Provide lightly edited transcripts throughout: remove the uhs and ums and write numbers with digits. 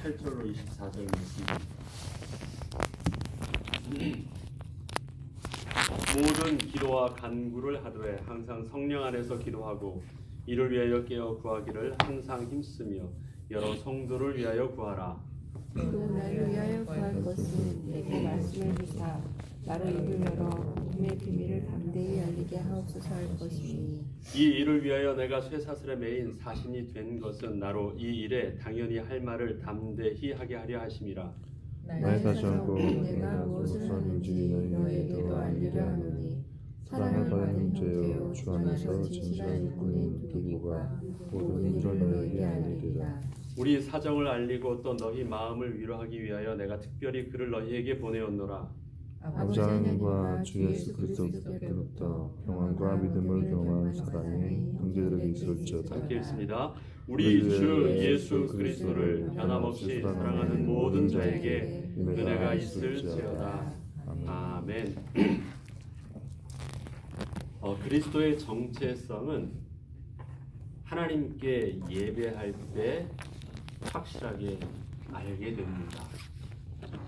18절로 24절 말씀. 모든 기도와 간구를 하되 항상 성령 안에서 기도하고 이를 위하여 깨어 구하기를 항상 힘쓰며 여러 성도를 위하여 구하라. 또 나를 위하여 구할 것은 내게 말씀해 주사 나로 입을 열어 복음의 비밀을 담대히 알리게 하옵소서 할 것이니 이 일을 위하여 내가 쇠사슬에 매인 사신이 된 것은 나로 이 일에 당연히 할 말을 담대히 하게 하려 하심이라. 나의 사정고 내가 무엇을 하는지 너에게도 알리려 하노니 사랑을 받은 형제여 주 안에서 진실한 일꾼인 두기고가 모든 일을 너에게 알리리라. 우리 사정을 알리고 또 너희 마음을 위로하기 위하여 내가 특별히 그를 너희에게 보내었노라. 아버지 하나님과 주 예수 그리스도께로부터 평안과 믿음을 경험한 사랑이 형제들에게 있을지어다. 함께 읽습니다. 우리 주 예수 그리스도를 변함없이 사랑하는 모든 자에게 은혜가 있을지어다. 아멘. 그리스도의 정체성은 하나님께 예배할 때 확실하게 알게 됩니다.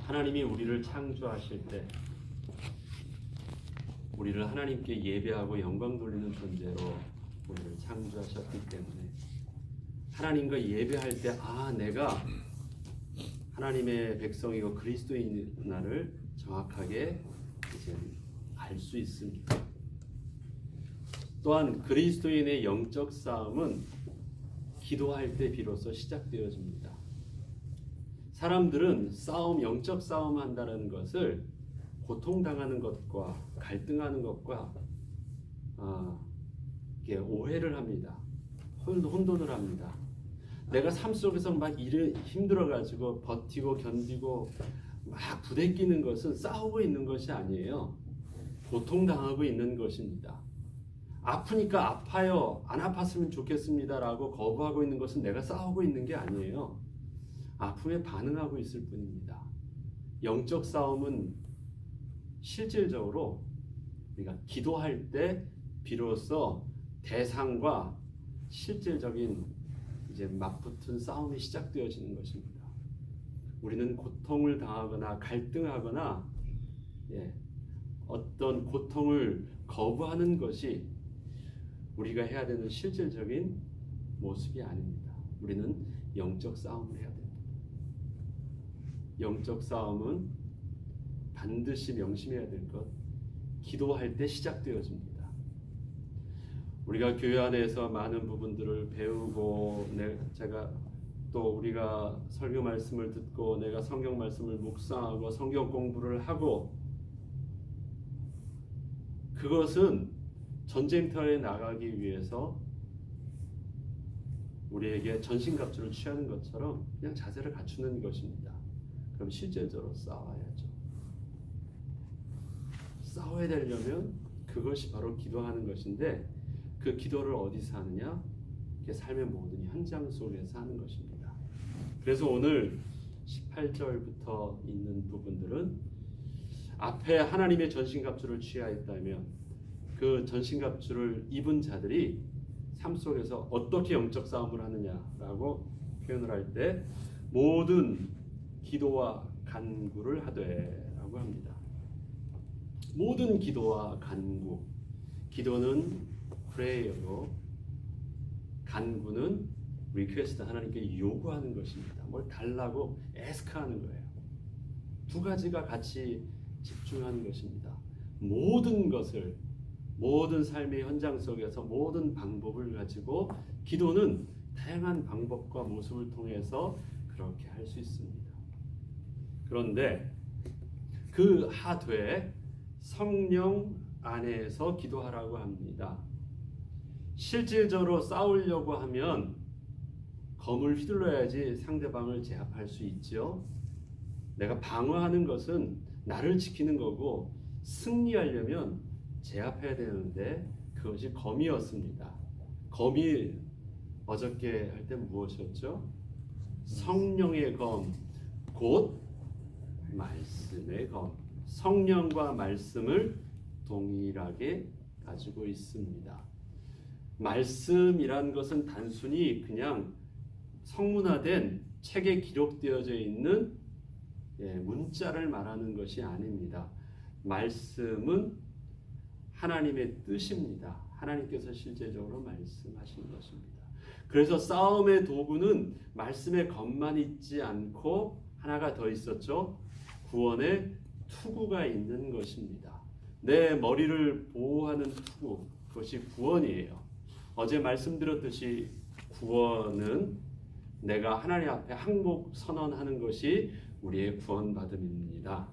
하나님이 우리를 창조하실 때 우리를 하나님께 예배하고 영광 돌리는 존재로 우리를 창조하셨기 때문에 하나님과 예배할 때 내가 하나님의 백성이고 그리스도인이구나를 정확하게 이제 알 수 있습니다. 또한 그리스도인의 영적 싸움은 기도할 때 비로소 시작되어집니다. 사람들은 영적 싸움 한다는 것을 고통당하는 것과 갈등하는 것과 오해를 합니다. 혼돈을 합니다. 내가 삶 속에서 막 힘들어가지고 버티고 견디고 막 부대끼는 것은 싸우고 있는 것이 아니에요. 고통당하고 있는 것입니다. 아프니까 아파요. 안 아팠으면 좋겠습니다라고 거부하고 있는 것은 내가 싸우고 있는 게 아니에요. 아픔에 반응하고 있을 뿐입니다. 영적 싸움은 실질적으로 우리가 기도할 때 비로소 대상과 실질적인 이제 맞붙은 싸움이 시작되어지는 것입니다. 우리는 고통을 당하거나 갈등하거나 어떤 고통을 거부하는 것이 우리가 해야 되는 실질적인 모습이 아닙니다. 우리는 영적 싸움을 해야 됩니다. 영적 싸움은 반드시 명심해야 될 것, 기도할 때 시작되어집니다. 우리가 교회 안에서 많은 부분들을 배우고 제가 또 우리가 설교 말씀을 듣고 내가 성경 말씀을 묵상하고 성경 공부를 하고 그것은 전쟁터에 나가기 위해서 우리에게 전신갑주를 취하는 것처럼 그냥 자세를 갖추는 것입니다. 그럼 실질적으로 싸워야죠. 싸워야 되려면 그것이 바로 기도하는 것인데 그 기도를 어디서 하느냐? 삶의 모든 현장 속에서 하는 것입니다. 그래서 오늘 18절부터 있는 부분들은 앞에 하나님의 전신갑주를 취하였다면 그 전신갑주를 입은 자들이 삶 속에서 어떻게 영적 싸움을 하느냐라고 표현을 할 때 모든 기도와 간구를 하되라고 합니다. 모든 기도와 간구. 기도는 프레이어로 간구는 리퀘스트, 하나님께 요구하는 것입니다. 뭘 달라고 애스크하는 거예요. 두 가지가 같이 집중하는 것입니다. 모든 것을 모든 삶의 현장 속에서 모든 방법을 가지고 기도는 다양한 방법과 모습을 통해서 그렇게 할 수 있습니다. 그런데 그 하되 성령 안에서 기도하라고 합니다. 실질적으로 싸우려고 하면 검을 휘둘러야지 상대방을 제압할 수 있죠. 내가 방어하는 것은 나를 지키는 거고 승리하려면 제압해야 되는데 그것이 검이었습니다. 검이 어저께 할 때 무엇이었죠? 성령의 검, 곧 말씀의 검. 성령과 말씀을 동일하게 가지고 있습니다. 말씀이란 것은 단순히 그냥 성문화된 책에 기록되어져 있는 문자를 말하는 것이 아닙니다. 말씀은 하나님의 뜻입니다. 하나님께서 실제적으로 말씀하신 것입니다. 그래서 싸움의 도구는 말씀의 것만 있지 않고 하나가 더 있었죠. 구원의 투구가 있는 것입니다. 내 머리를 보호하는 투구, 그것이 구원이에요. 어제 말씀드렸듯이 구원은 내가 하나님 앞에 항복 선언하는 것이 우리의 구원받음입니다.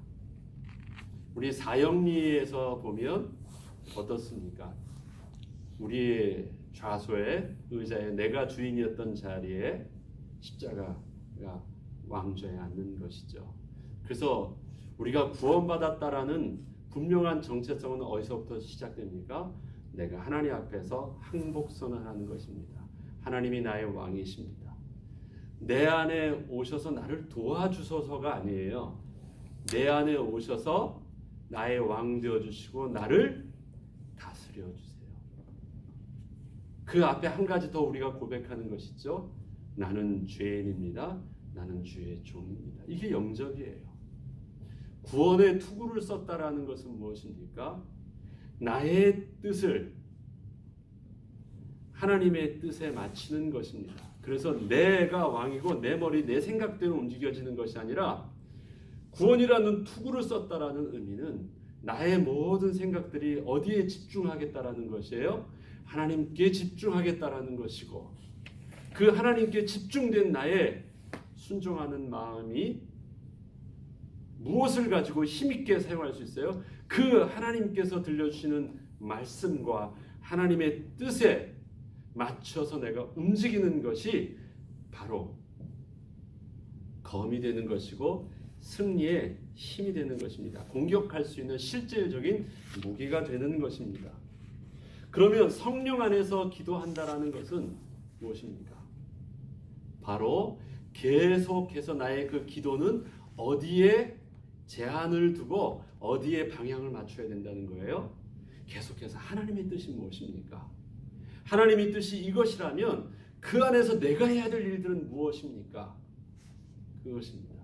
우리 사형리에서 보면 어떻습니까? 우리의 좌소에 의자에 내가 주인이었던 자리에 십자가가 왕좌에 앉는 것이죠. 그래서 우리가 구원받았다라는 분명한 정체성은 어디서부터 시작됩니까? 내가 하나님 앞에서 항복 선언하는 것입니다. 하나님이 나의 왕이십니다. 내 안에 오셔서 나를 도와주소서가 아니에요. 내 안에 오셔서 나의 왕 되어주시고 나를 다스려주세요. 그 앞에 한 가지 더 우리가 고백하는 것이죠. 나는 죄인입니다. 나는 주의 종입니다. 이게 영접이에요. 구원의 투구를 썼다라는 것은 무엇입니까? 나의 뜻을 하나님의 뜻에 맞추는 것입니다. 그래서 내가 왕이고 내 머리, 내 생각대로 움직여지는 것이 아니라 구원이라는 투구를 썼다라는 의미는 나의 모든 생각들이 어디에 집중하겠다라는 것이에요? 하나님께 집중하겠다라는 것이고, 그 하나님께 집중된 나의 순종하는 마음이 무엇을 가지고 힘있게 사용할 수 있어요? 그 하나님께서 들려주시는 말씀과 하나님의 뜻에 맞춰서 내가 움직이는 것이 바로 검이 되는 것이고 승리의 힘이 되는 것입니다. 공격할 수 있는 실질적인 무기가 되는 것입니다. 그러면 성령 안에서 기도한다라는 것은 무엇입니까? 바로 계속해서 나의 그 기도는 어디에 제한을 두고 어디에 방향을 맞춰야 된다는 거예요. 계속해서 하나님의 뜻이 무엇입니까? 하나님의 뜻이 이것이라면 그 안에서 내가 해야 될 일들은 무엇입니까? 그것입니다.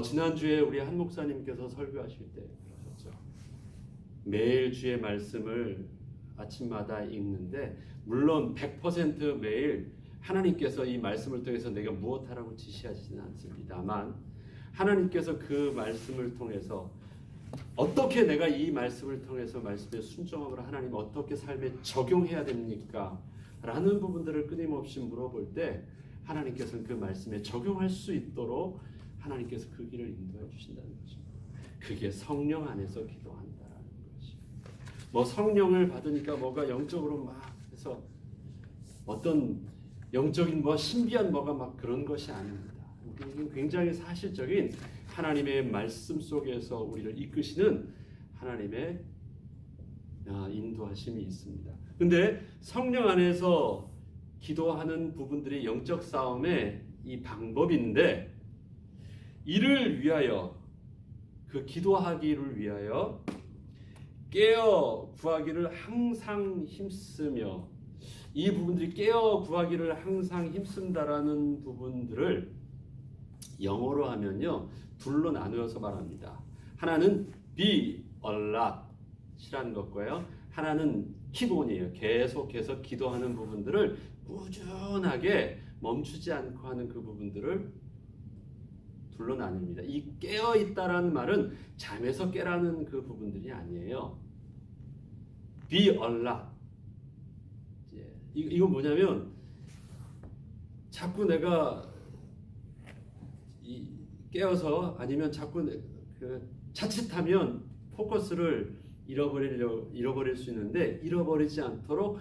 지난주에 우리 한 목사님께서 설교하실 때 그러셨죠. 매일 주의 말씀을 아침마다 읽는데 물론 100% 매일 하나님께서 이 말씀을 통해서 내가 무엇하라고 지시하지는 않습니다만 하나님께서 그 말씀을 통해서 어떻게 내가 이 말씀을 통해서 말씀에 순종함으로 하나님 어떻게 삶에 적용해야 됩니까? 라는 부분들을 끊임없이 물어볼 때 하나님께서는 그 말씀에 적용할 수 있도록 하나님께서 그 길을 인도해 주신다는 것입니다. 그게 성령 안에서 기도한다라는 것이. 뭐 성령을 받으니까 뭐가 영적으로 막 해서 어떤 영적인 뭐 신비한 뭐가 막 그런 것이 아닙니다. 굉장히 사실적인 하나님의 말씀 속에서 우리를 이끄시는 하나님의 인도하심이 있습니다. 근데 성령 안에서 기도하는 부분들이 영적 싸움의 이 방법인데 이를 위하여 그 기도하기를 위하여 깨어 구하기를 항상 힘쓰며 이 부분들이 깨어 구하기를 항상 힘쓴다라는 부분들을 영어로 하면요 둘로 나누어서 말합니다. 하나는 be alot이라는 것과요. 하나는 keep on이에요. 계속해서 기도하는 부분들을 꾸준하게 멈추지 않고 하는 그 부분들을 둘로 나뉩니다. 이 깨어 있다라는 말은 잠에서 깨라는 그 부분들이 아니에요. be alert. 이건 뭐냐면 자꾸 내가 깨어서 아니면 자꾸 그 자칫하면 포커스를 잃어버릴 수 있는데 잃어버리지 않도록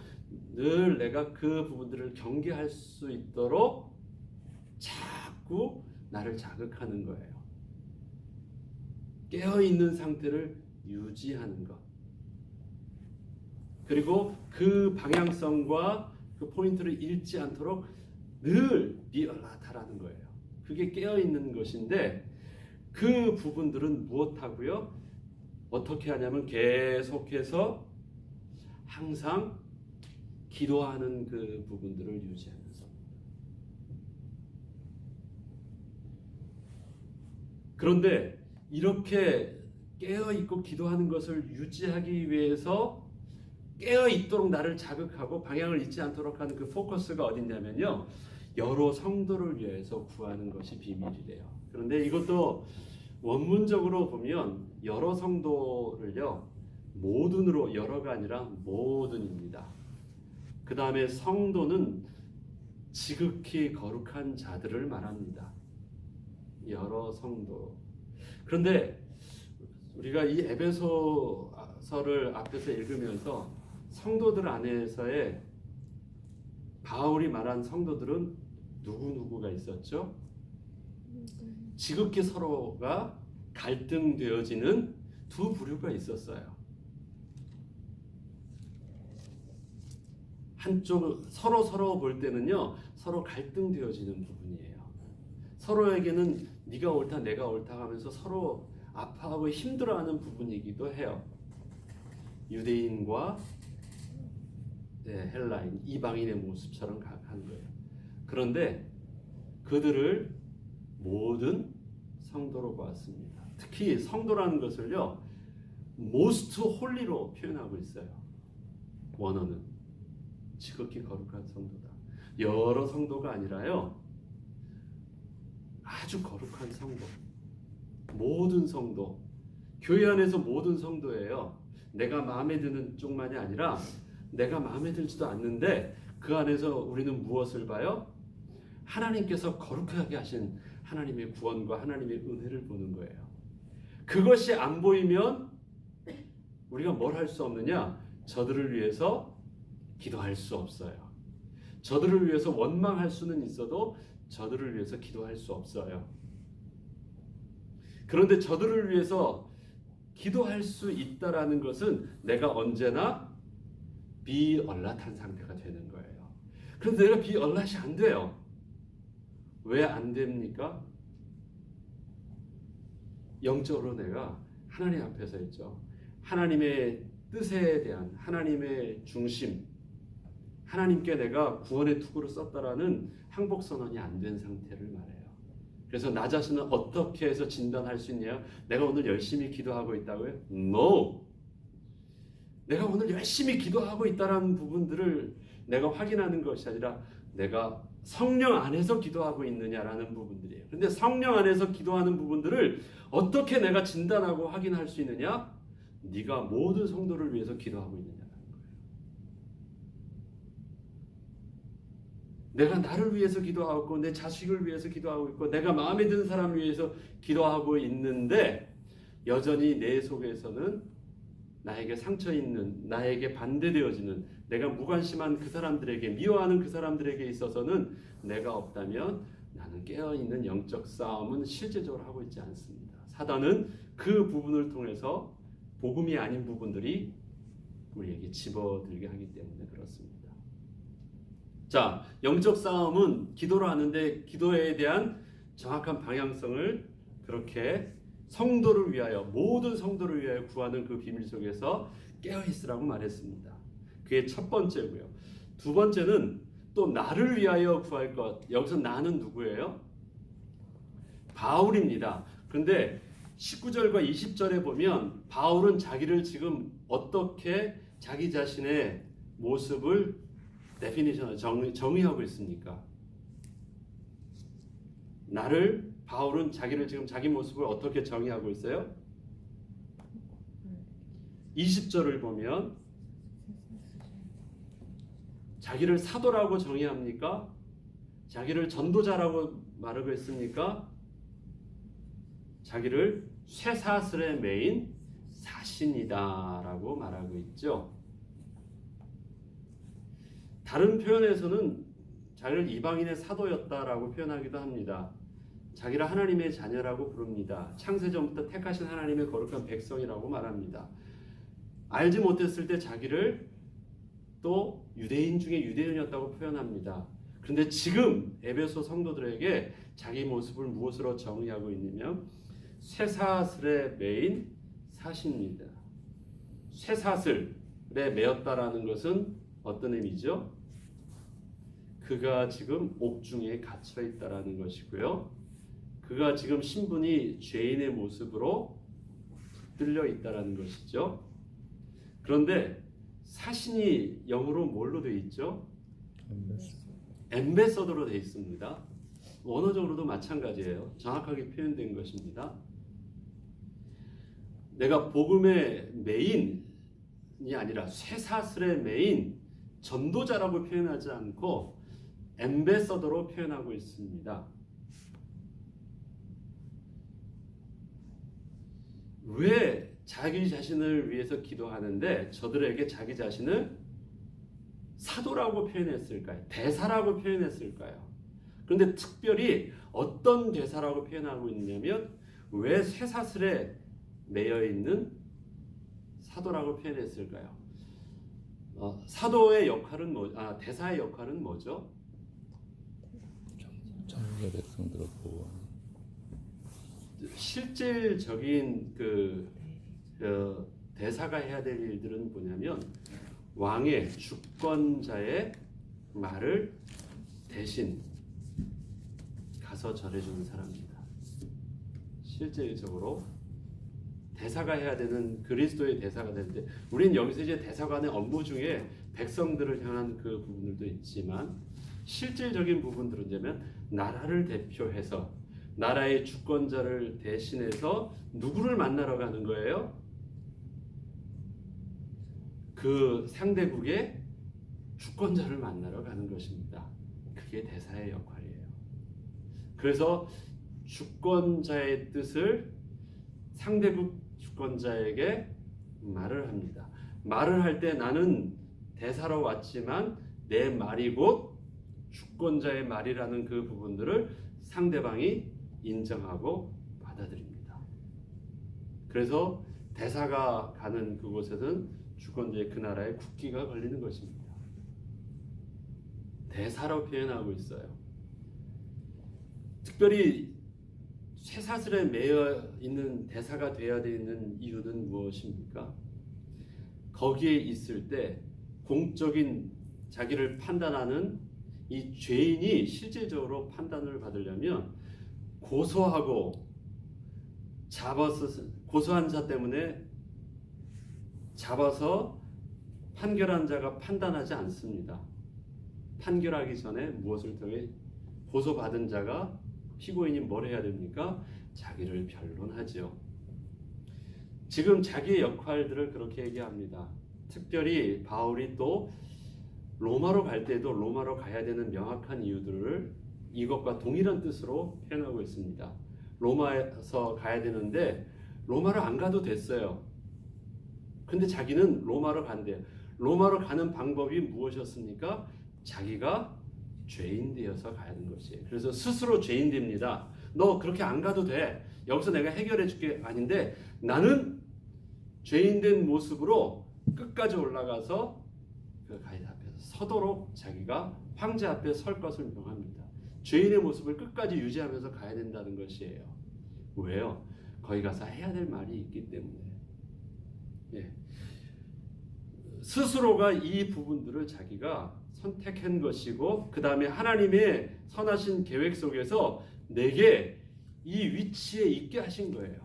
늘 내가 그 부분들을 경계할 수 있도록 자꾸 나를 자극하는 거예요. 깨어있는 상태를 유지하는 것. 그리고 그 방향성과 그 포인트를 잃지 않도록 늘 비얼라타라는 거예요. 그게 깨어있는 것인데 그 부분들은 무엇하고요? 어떻게 하냐면 계속해서 항상 기도하는 그 부분들을 유지하면서 그런데 이렇게 깨어 있고 기도하는 것을 유지하기 위해서 깨어 있도록 나를 자극하고 방향을 잊지 않도록 하는 그 포커스가 어딨냐면요, 여러 성도를 위해서 구하는 것이 비밀이래요. 그런데 이것도 원문적으로 보면 여러 성도를요, 모든으로, 여러가 아니라 모든입니다. 그 다음에 성도는 지극히 거룩한 자들을 말합니다. 여러 성도. 그런데 우리가 이 에베소서를 앞에서 읽으면서 성도들 안에서의 바울이 말한 성도들은 누구누구가 있었죠? 지극히 서로가 갈등되어지는 두 부류가 있었어요. 한쪽 서로 볼 때는요, 서로 갈등되어지는 부분이에요. 서로에게는 네가 옳다 내가 옳다 하면서 서로 아파하고 힘들어하는 부분이기도 해요. 유대인과 헬라인, 이방인의 모습처럼 한 거예요. 그런데 그들을 모든 성도로 보았습니다. 특히 성도라는 것을요, most holy로 표현하고 있어요. 원어는 지극히 거룩한 성도다. 여러 성도가 아니라요, 아주 거룩한 성도, 모든 성도, 교회 안에서 모든 성도예요. 내가 마음에 드는 쪽만이 아니라 내가 마음에 들지도 않는데 그 안에서 우리는 무엇을 봐요? 하나님께서 거룩하게 하신 하나님의 구원과 하나님의 은혜를 보는 거예요. 그것이 안 보이면 우리가 뭘 할 수 없느냐? 저들을 위해서 기도할 수 없어요. 저들을 위해서 원망할 수는 있어도 저들을 위해서 기도할 수 없어요. 그런데 저들을 위해서 기도할 수 있다라는 것은 내가 언제나 비얼랏한 상태가 되는 거예요. 그런데 내가 비얼랏이 안 돼요. 왜 안 됩니까? 영적으로 내가 하나님 앞에 서 있죠. 하나님의 뜻에 대한 하나님의 중심, 하나님께 내가 구원의 투구로 썼다라는 항복선언이 안 된 상태를 말해요. 그래서 나 자신은 어떻게 해서 진단할 수 있냐? 내가 오늘 열심히 기도하고 있다고요? No! 내가 오늘 열심히 기도하고 있다는 부분들을 내가 확인하는 것이 아니라 내가 성령 안에서 기도하고 있느냐라는 부분들이에요. 그런데 성령 안에서 기도하는 부분들을 어떻게 내가 진단하고 확인할 수 있느냐? 네가 모든 성도를 위해서 기도하고 있느냐라는 거예요. 내가 나를 위해서 기도하고 내 자식을 위해서 기도하고 있고 내가 마음에 드는 사람을 위해서 기도하고 있는데 여전히 내 속에서는 나에게 상처 있는, 나에게 반대되어지는, 내가 무관심한 그 사람들에게, 미워하는 그 사람들에게 있어서는 내가 없다면 나는 깨어있는 영적 싸움은 실제적으로 하고 있지 않습니다. 사단은 그 부분을 통해서 복음이 아닌 부분들이 우리에게 집어들게 하기 때문에 그렇습니다. 자, 영적 싸움은 기도로 하는데 기도에 대한 정확한 방향성을 그렇게 성도를 위하여, 모든 성도를 위하여 구하는 그 비밀 속에서 깨어있으라고 말했습니다. 그게 첫 번째고요. 두 번째는 또 나를 위하여 구할 것. 여기서 나는 누구예요? 바울입니다. 그런데 19절과 20절에 보면 바울은 자기를 지금 어떻게 자기 자신의 모습을 데피니션을 정의하고 있습니까? 바울은 자기를 지금 자기 모습을 어떻게 정의하고 있어요? 20절을 보면 자기를 사도라고 정의합니까? 자기를 전도자라고 말하고 있습니까? 자기를 쇠사슬에 매인 사신이다라고 말하고 있죠. 다른 표현에서는 자기를 이방인의 사도였다라고 표현하기도 합니다. 자기를 하나님의 자녀라고 부릅니다. 창세전부터 택하신 하나님의 거룩한 백성이라고 말합니다. 알지 못했을 때 자기를 또 유대인 중에 유대인이었다고 표현합니다. 그런데 지금 에베소 성도들에게 자기 모습을 무엇으로 정의하고 있냐면 쇠사슬에 매인 사신입니다. 쇠사슬에 매였다라는 것은 어떤 의미죠? 그가 지금 옥중에 갇혀 있다라는 것이고요. 그 그가 지금 신분이 죄인의 모습으로 붙들려 있다라는 것이죠. 그런데 사신이 영어로 뭘로 되어 있죠? 엠베서더로 되어 있습니다. 원어적으로도 마찬가지예요. 정확하게 표현된 것입니다. 내가 복음의 메인이 아니라 쇠사슬의 메인 전도자라고 표현하지 않고 엠베서더로 표현하고 있습니다. 왜 자기 자신을 위해서 기도하는데 저들에게 자기 자신을 사도라고 표현했을까요? 대사라고 표현했을까요? 그런데 특별히 어떤 대사라고 표현하고 있냐면 왜 쇠사슬에 매여 있는 사도라고 표현했을까요? 사도의 역할은 대사의 역할은 뭐죠? 자기의 백성들을 보호하는. 실질적인 대사가 해야 될 일들은 뭐냐면 왕의 주권자의 말을 대신 가서 전해주는 사람입니다. 실질적으로 대사가 해야 되는 그리스도의 대사가 되는데 우리는 여기서 이제 대사관의 업무 중에 백성들을 향한 그 부분들도 있지만 실질적인 부분들은 뭐냐면 나라를 대표해서 나라의 주권자를 대신해서 누구를 만나러 가는 거예요? 그 상대국의 주권자를 만나러 가는 것입니다. 그게 대사의 역할이에요. 그래서 주권자의 뜻을 상대국 주권자에게 말을 합니다. 말을 할 때 나는 대사로 왔지만 내 말이 곧 주권자의 말이라는 그 부분들을 상대방이 인정하고 받아들입니다. 그래서 대사가 가는 그곳에는 주권자의 그 나라의 국기가 걸리는 것입니다. 대사로 표현하고 있어요. 특별히 쇠사슬에 매여 있는 대사가 되어야 되는 이유는 무엇입니까? 거기에 있을 때 공적인 자기를 판단하는 이 죄인이 실질적으로 판단을 받으려면 고소하고 고소한 자 때문에 잡아서 판결한 자가 판단하지 않습니다. 판결하기 전에 무엇을 통해 고소받은 자가 피고인이 뭘 해야 됩니까? 자기를 변론하죠. 지금 자기의 역할들을 그렇게 얘기합니다. 특별히 바울이 또 로마로 갈 때도 로마로 가야 되는 명확한 이유들을 이것과 동일한 뜻으로 표현하고 있습니다. 로마에서 가야 되는데 로마로 안 가도 됐어요. 근데 자기는 로마로 간대요. 로마로 가는 방법이 무엇이었습니까? 자기가 죄인 되어서 가는 것이에요. 그래서 스스로 죄인 됩니다. 너 그렇게 안 가도 돼. 여기서 내가 해결해 줄게. 아닌데 나는 죄인 된 모습으로 끝까지 올라가서 그 가이드 앞에서 서도록 자기가 황제 앞에 설 것을 명합니다. 죄인의 모습을 끝까지 유지하면서 가야 된다는 것이에요. 왜요? 거기 가서 해야 될 말이 있기 때문에. 예. 스스로가 이 부분들을 자기가 선택한 것이고 그 다음에 하나님의 선하신 계획 속에서 내게 이 위치에 있게 하신 거예요.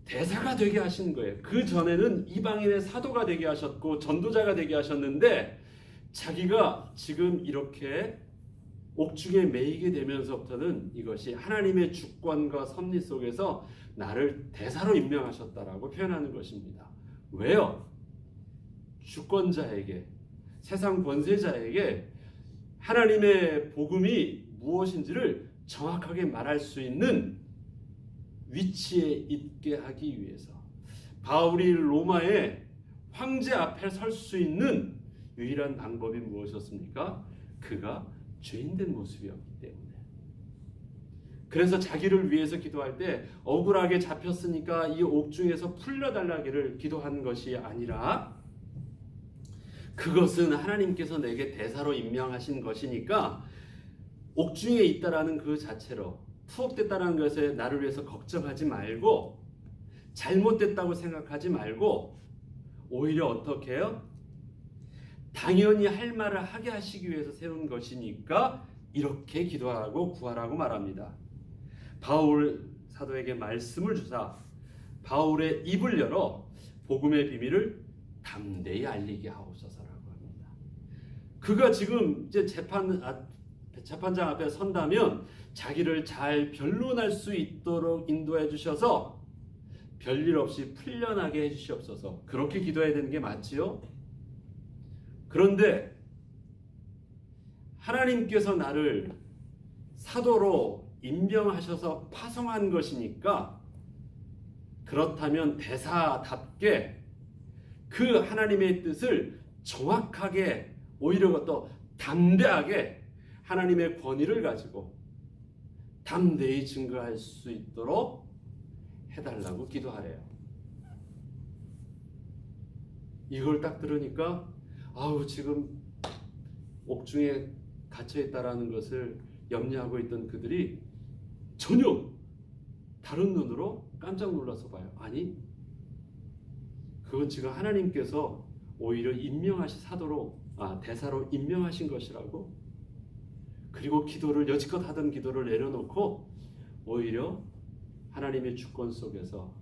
대사가 되게 하신 거예요. 그 전에는 이방인의 사도가 되게 하셨고 전도자가 되게 하셨는데 자기가 지금 이렇게 옥중에 매이게 되면서부터는 이것이 하나님의 주권과 섭리 속에서 나를 대사로 임명하셨다라고 표현하는 것입니다. 왜요? 주권자에게 세상 권세자에게 하나님의 복음이 무엇인지를 정확하게 말할 수 있는 위치에 있게 하기 위해서 바울이 로마의 황제 앞에 설 수 있는 유일한 방법이 무엇이었습니까? 그가 죄인된 모습이었기 때문에. 그래서 자기를 위해서 기도할 때 억울하게 잡혔으니까 이 옥중에서 풀려달라기를 기도한 것이 아니라 그것은 하나님께서 내게 대사로 임명하신 것이니까 옥중에 있다라는 그 자체로 투옥됐다는 것에 나를 위해서 걱정하지 말고 잘못됐다고 생각하지 말고 오히려 어떻게 해요? 당연히 할 말을 하게 하시기 위해서 세운 것이니까 이렇게 기도하고 구하라고 말합니다. 바울 사도에게 말씀을 주사 바울의 입을 열어 복음의 비밀을 담대히 알리게 하옵소서라고 합니다. 그가 지금 이제 재판장 앞에 선다면 자기를 잘 변론할 수 있도록 인도해 주셔서 별일 없이 풀려나게 해 주시옵소서. 그렇게 기도해야 되는 게 맞지요? 그런데 하나님께서 나를 사도로 임명하셔서 파송한 것이니까 그렇다면 대사답게 그 하나님의 뜻을 정확하게 오히려 더 담대하게 하나님의 권위를 가지고 담대히 증거할 수 있도록 해달라고 기도하래요. 이걸 딱 들으니까 지금 옥중에 갇혀있다라는 것을 염려하고 있던 그들이 전혀 다른 눈으로 깜짝 놀라서 봐요. 아니, 그건 지금 하나님께서 오히려 임명하신 대사로 임명하신 것이라고. 그리고 기도를 여지껏 하던 기도를 내려놓고 오히려 하나님의 주권 속에서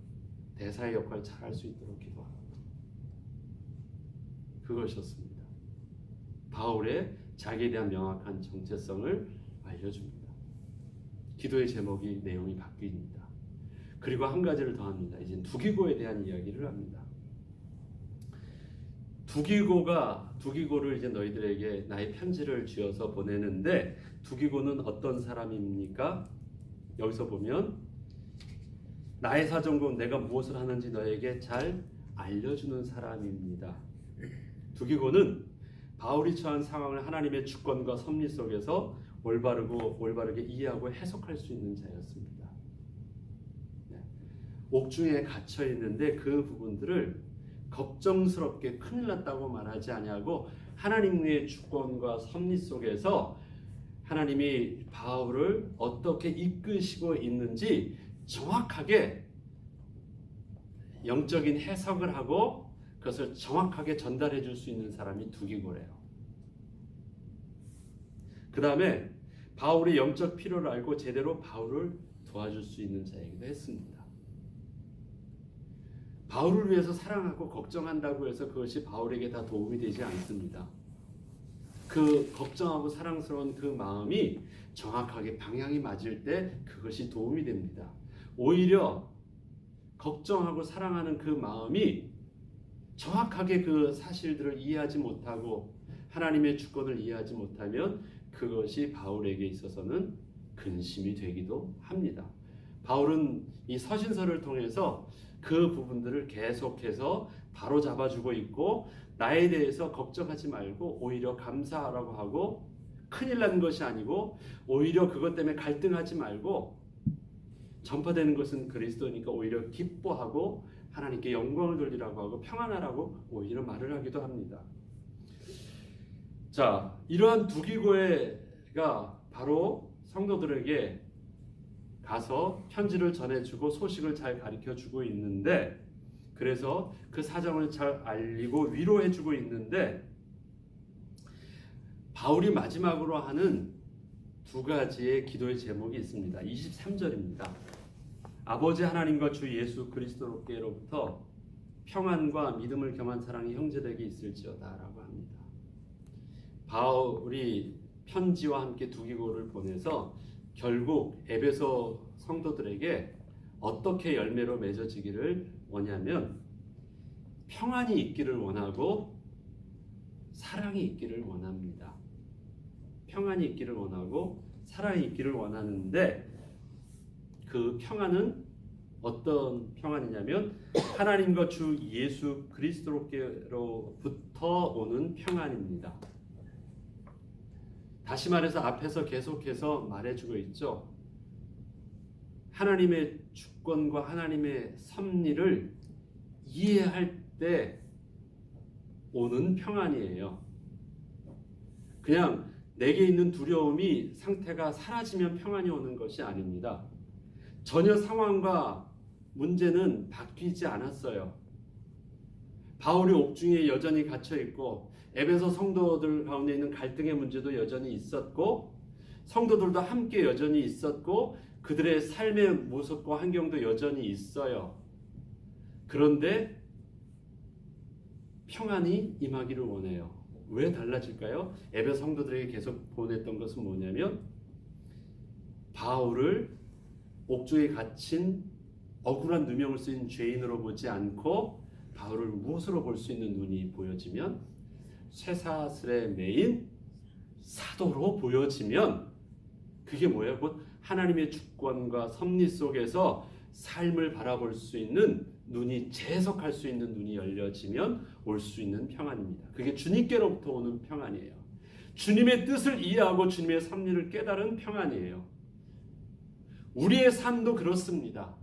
대사의 역할을 잘할 수 있도록 기도하라. 그것이었습니다. 바울의 자기에 대한 명확한 정체성을 알려줍니다. 기도의 제목이 내용이 바뀝니다. 그리고 한 가지를 더 합니다. 이제 두기고에 대한 이야기를 합니다. 두기고를 이제 너희들에게 나의 편지를 쥐어서 보내는데 두기고는 어떤 사람입니까? 여기서 보면 나의 사정과 내가 무엇을 하는지 너에게 잘 알려주는 사람입니다. 두기고는 바울이 처한 상황을 하나님의 주권과 섭리 속에서 올바르게 이해하고 해석할 수 있는 자였습니다. 옥중에 갇혀 있는데 그 부분들을 걱정스럽게 큰일 났다고 말하지 아니하고 하나님의 주권과 섭리 속에서 하나님이 바울을 어떻게 이끄시고 있는지 정확하게 영적인 해석을 하고 그것을 정확하게 전달해 줄 수 있는 사람이 두기고래요. 그 다음에 바울의 영적 필요를 알고 제대로 바울을 도와줄 수 있는 자이기도 했습니다. 바울을 위해서 사랑하고 걱정한다고 해서 그것이 바울에게 다 도움이 되지 않습니다. 그 걱정하고 사랑스러운 그 마음이 정확하게 방향이 맞을 때 그것이 도움이 됩니다. 오히려 걱정하고 사랑하는 그 마음이 정확하게 그 사실들을 이해하지 못하고 하나님의 주권을 이해하지 못하면 그것이 바울에게 있어서는 근심이 되기도 합니다. 바울은 이 서신서를 통해서 그 부분들을 계속해서 바로 잡아주고 있고 나에 대해서 걱정하지 말고 오히려 감사하라고 하고 큰일 난 것이 아니고 오히려 그것 때문에 갈등하지 말고 전파되는 것은 그리스도니까 오히려 기뻐하고 하나님께 영광을 돌리라고 하고 평안하라고 오히려 말을 하기도 합니다. 자, 이러한 두기고가 바로 성도들에게 가서 편지를 전해주고 소식을 잘 가르쳐주고 있는데 그래서 그 사정을 잘 알리고 위로해주고 있는데 바울이 마지막으로 하는 두 가지의 기도의 제목이 있습니다. 23절입니다. 아버지 하나님과 주 예수 그리스도께로부터 평안과 믿음을 겸한 사랑이 형제되게 있을지어다 라고 합니다. 바울이 편지와 함께 두기고를 보내서 결국 에베소 성도들에게 어떻게 열매로 맺어지기를 원하냐면 평안이 있기를 원하고 사랑이 있기를 원합니다. 평안이 있기를 원하고 사랑이 있기를 원하는데 그 평안은 어떤 평안이냐면 하나님과 주 예수 그리스도께로부터 오는 평안입니다. 다시 말해서 앞에서 계속해서 말해주고 있죠. 하나님의 주권과 하나님의 섭리를 이해할 때 오는 평안이에요. 그냥 내게 있는 두려움이 상태가 사라지면 평안이 오는 것이 아닙니다. 전혀 상황과 문제는 바뀌지 않았어요. 바울이 옥중에 여전히 갇혀 있고 에베소 성도들 가운데 있는 갈등의 문제도 여전히 있었고 성도들도 함께 여전히 있었고 그들의 삶의 모습과 환경도 여전히 있어요. 그런데 평안이 임하기를 원해요. 왜 달라질까요? 에베소 성도들에게 계속 보냈던 것은 뭐냐면 바울을 옥중에 갇힌 억울한 누명을 쓰인 죄인으로 보지 않고 바울을 무엇으로 볼 수 있는 눈이 보여지면 쇠사슬에 매인 사도로 보여지면 그게 뭐예요? 곧 하나님의 주권과 섭리 속에서 삶을 바라볼 수 있는 눈이 재해석할 수 있는 눈이 열려지면 올 수 있는 평안입니다. 그게 주님께로부터 오는 평안이에요. 주님의 뜻을 이해하고 주님의 섭리를 깨달은 평안이에요. 우리의 삶도 그렇습니다.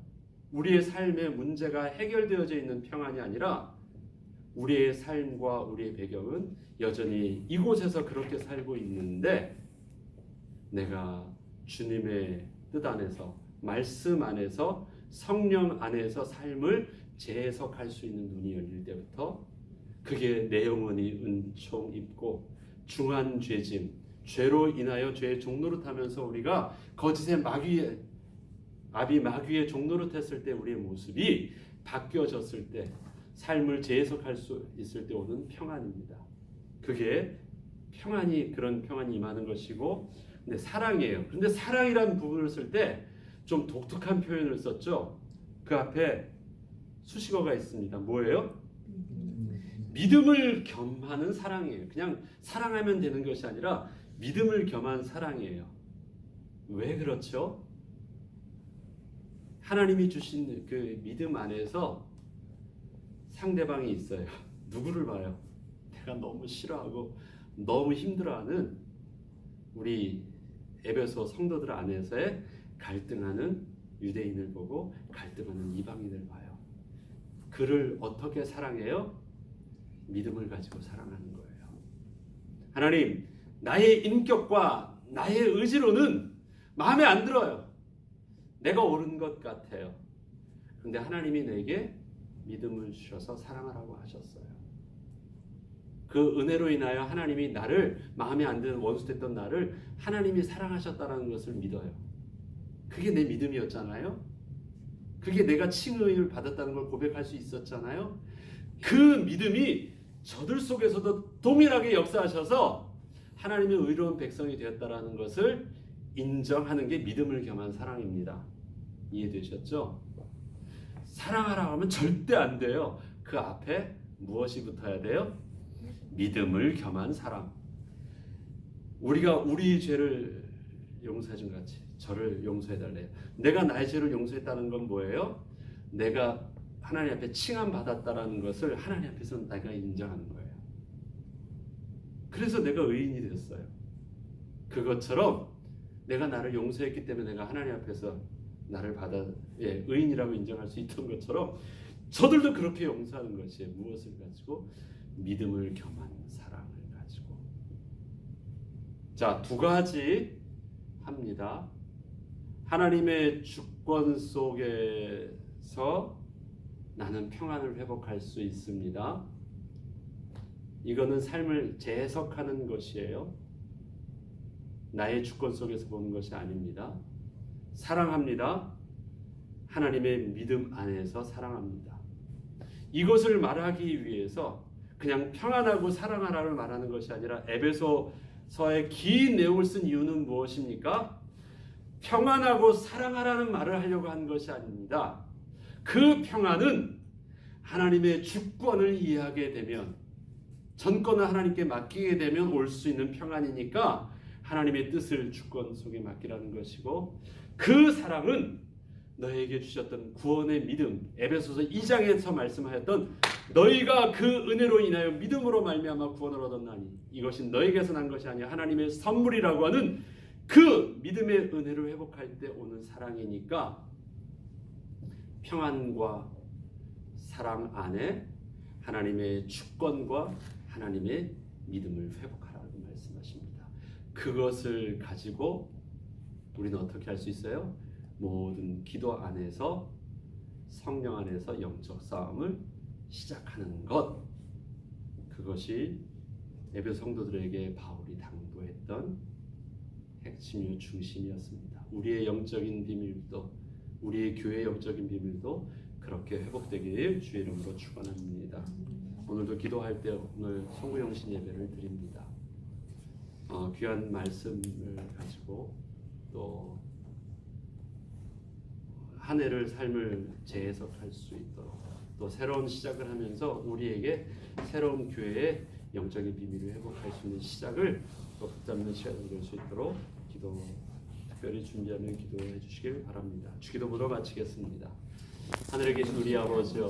우리의 삶의 문제가 해결되어져 있는 평안이 아니라 우리의 삶과 우리의 배경은 여전히 이곳에서 그렇게 살고 있는데 내가 주님의 뜻 안에서 말씀 안에서 성령 안에서 삶을 재해석할 수 있는 눈이 열릴 때부터 그게 내 영혼이 은총 입고 중한 죄짐, 죄로 인하여 죄의 종노릇하면서 우리가 거짓의 마귀의 종노릇했을 때 우리의 모습이 바뀌어졌을 때 삶을 재해석할 수 있을 때 오는 평안입니다. 그게 평안이 그런 평안이 임하는 것이고 근데 사랑이에요. 그런데 사랑이라는 부분을 쓸 때 좀 독특한 표현을 썼죠. 그 앞에 수식어가 있습니다. 뭐예요? 믿음을 겸하는 사랑이에요. 그냥 사랑하면 되는 것이 아니라 믿음을 겸한 사랑이에요. 왜 그렇죠? 하나님이 주신 그 믿음 안에서 상대방이 있어요. 누구를 봐요? 내가 너무 싫어하고 너무 힘들어하는 우리 에베소 성도들 안에서의 갈등하는 유대인을 보고 갈등하는 이방인을 봐요. 그를 어떻게 사랑해요? 믿음을 가지고 사랑하는 거예요. 하나님, 나의 인격과 나의 의지로는 마음에 안 들어요. 내가 옳은 것 같아요. 그런데 하나님이 내게 믿음을 주셔서 사랑하라고 하셨어요. 그 은혜로 인하여 하나님이 나를 마음에 안 드는 원수됐던 나를 하나님이 사랑하셨다는 것을 믿어요. 그게 내 믿음이었잖아요. 그게 내가 칭의를 받았다는 걸 고백할 수 있었잖아요. 그 믿음이 저들 속에서도 동일하게 역사하셔서 하나님의 의로운 백성이 되었다라는 것을 인정하는 게 믿음을 겸한 사랑입니다. 이해되셨죠? 사랑하라고 하면 절대 안 돼요. 그 앞에 무엇이 붙어야 돼요? 믿음을 겸한 사랑. 우리가 우리 죄를 용서해 준 같이 저를 용서해 달래요. 내가 나의 죄를 용서했다는 건 뭐예요? 내가 하나님 앞에 칭함 받았다라는 것을 하나님 앞에서 내가 인정하는 거예요. 그래서 내가 의인이 됐어요. 그것처럼 내가 나를 용서했기 때문에 내가 하나님 앞에서 나를 의인이라고 인정할 수 있던 것처럼 저들도 그렇게 용서하는 것이에요. 무엇을 가지고? 믿음을 겸한 사랑을 가지고. 자, 두 가지 합니다. 하나님의 주권 속에서 나는 평안을 회복할 수 있습니다. 이거는 삶을 재해석하는 것이에요. 나의 주권 속에서 보는 것이 아닙니다. 사랑합니다. 하나님의 믿음 안에서 사랑합니다. 이것을 말하기 위해서 그냥 평안하고 사랑하라를 말하는 것이 아니라 에베소서의 긴 내용을 쓴 이유는 무엇입니까? 평안하고 사랑하라는 말을 하려고 한 것이 아닙니다. 그 평안은 하나님의 주권을 이해하게 되면, 전권을 하나님께 맡기게 되면 올 수 있는 평안이니까 하나님의 뜻을 주권 속에 맡기라는 것이고, 그 사랑은 너에게 주셨던 구원의 믿음, 에베소서 2장에서 말씀하였던 너희가 그 은혜로 인하여 믿음으로 말미암아 구원을 얻었나니 이것이 너에게서 난 것이 아니라 하나님의 선물이라고 하는 그 믿음의 은혜를 회복할 때 오는 사랑이니까, 평안과 사랑 안에 하나님의 주권과 하나님의 믿음을 회복하라고 말씀하십니다. 그것을 가지고 우리는 어떻게 할 수 있어요? 모든 기도 안에서, 성령 안에서 영적 싸움을 시작하는 것. 그것이 에베소 성도들에게 바울이 당부했던 핵심이요 중심이었습니다. 우리의 영적인 비밀도, 우리의 교회 영적인 비밀도 그렇게 회복되길 주의 이름으로 축원합니다. 오늘도 기도할 때 오늘 성구영신 예배를 드립니다. 귀한 말씀을 가지고 또 한 해를 삶을 재해석할 수 있도록 또 새로운 시작을 하면서 우리에게 새로운 교회의 영적인 비밀을 회복할 수 있는 시작을 또 붙잡는 시간이 될 수 있도록 기도 특별히 준비하며 기도해 주시길 바랍니다. 주기도문으로 마치겠습니다. 하늘에 계신 우리 아버지여